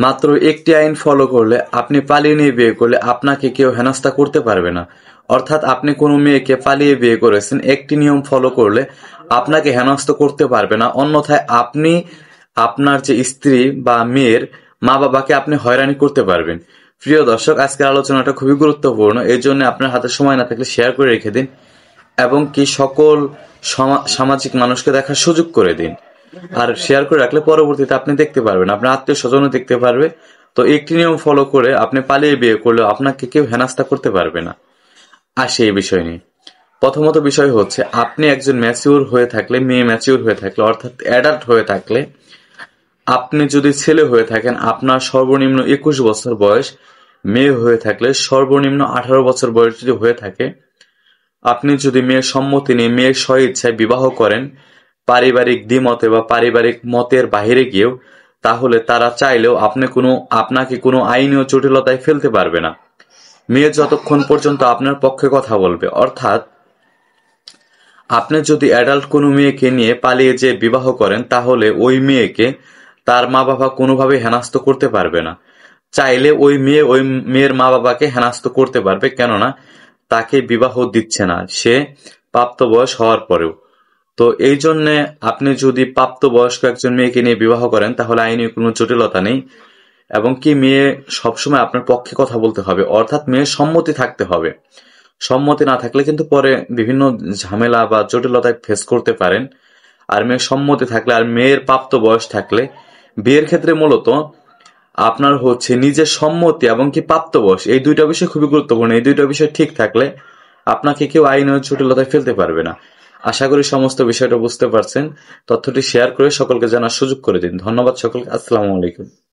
মাত্র একটি আইন ফলো করলে, আপনি পালিয়ে নিয়ে বিয়ে করলে আপনাকে কেউ হেনস্থা করতে পারবে না। অর্থাৎ আপনি কোনো মেয়েকে পালিয়ে বিয়ে করেছেন, একটি নিয়ম ফলো করলে আপনাকে হেনস্থা করতে পারবে না। অন্যথায় আপনি আপনার যে স্ত্রী বা মেয়ের মা বাবাকে আপনি হয়রানি করতে পারবেন। প্রিয় দর্শক, আজকের আলোচনাটা খুবই গুরুত্বপূর্ণ, এই জন্য আপনার হাতে সময় না থাকলে শেয়ার করে রেখে দিন এবং কি সকল সামাজিক মানুষকে দেখার সুযোগ করে দিন। আর শেয়ার করে রাখলে পরবর্তীতে আপনি দেখতে পারবেন, আপনার আত্মীয় স্বজনও দেখতে পারবে। তো একটি নিয়ম ফলো করে আপনি পালিয়ে বিয়ে করলেও আপনাকে কেউ হেনস্থা করতে পারবে না। আসে এই বিষয় নিয়ে। প্রথমত বিষয় হচ্ছে, আপনি একজন ম্যাচিউর হয়ে থাকলে, মেয়ে ম্যাচিউর হয়ে থাকলে, অর্থাৎ অ্যাডাল্ট হয়ে থাকলে, আপনি যদি ছেলে হয়ে থাকেন আপনার সর্বনিম্ন 21 বছর বয়স, মেয়ে হয়ে থাকলে সর্বনিম্ন 18 বছর বয়স যদি হয়ে থাকে, আপনি যদি মেয়ের সম্মতি নিয়ে মেয়ের স্ব ইচ্ছায় বিবাহ করেন, পারিবারিক দ্বিমতে বা পারিবারিক মতের বাহিরে গিয়েও, তাহলে তারা চাইলেও আপনাকে কোনো আইনীয় জটিলতায় ফেলতে পারবে না। মেয়ে যতক্ষণ পর্যন্ত আপনার পক্ষে কথা বলবে, অর্থাৎ আপনি যদি অ্যাডাল্ট কোনো মেয়েকে নিয়ে পালিয়ে যে বিবাহ করেন, তাহলে ওই মেয়েকে তার মা বাবা কোনোভাবে হেনস্থ করতে পারবে না। চাইলে ওই মেয়ের মা বাবাকে হেনস্থ করতে পারবে, কেননা তাকে বিবাহ দিচ্ছে না সে প্রাপ্তবয়স হওয়ার পরেও। তো এই জন্যে আপনি যদি প্রাপ্তবয়স্ক একজন মেয়েকে নিয়ে বিবাহ করেন, তাহলে আইনি কোনো জটিলতা নেই। এবং কি, মেয়ে সবসময় আপনার পক্ষে কথা বলতে হবে, অর্থাৎ মেয়ের সম্মতি থাকতে হবে। সম্মতি না থাকলে কিন্তু পরে বিভিন্ন ঝামেলা বা জটিলতায় ফেস করতে পারেন। আর মেয়ের সম্মতি থাকলে, আর মেয়ের প্রাপ্ত বয়স থাকলে, বিয়ের ক্ষেত্রে মূলত আপনার হচ্ছে নিজের সম্মতি এবং কি প্রাপ্ত বয়স, এই দুইটা বিষয় খুবই গুরুত্বপূর্ণ। এই দুইটা বিষয় ঠিক থাকলে আপনাকে কেউ আইনের জটিলতায় ফেলতে পারবে না। আশা করি সমস্ত বিষয়টা বুঝতে পারছেন। তথ্যটি শেয়ার করে সকলকে জানার সুযোগ করে দিন। ধন্যবাদ সকলকে। আসসালামু আলাইকুম।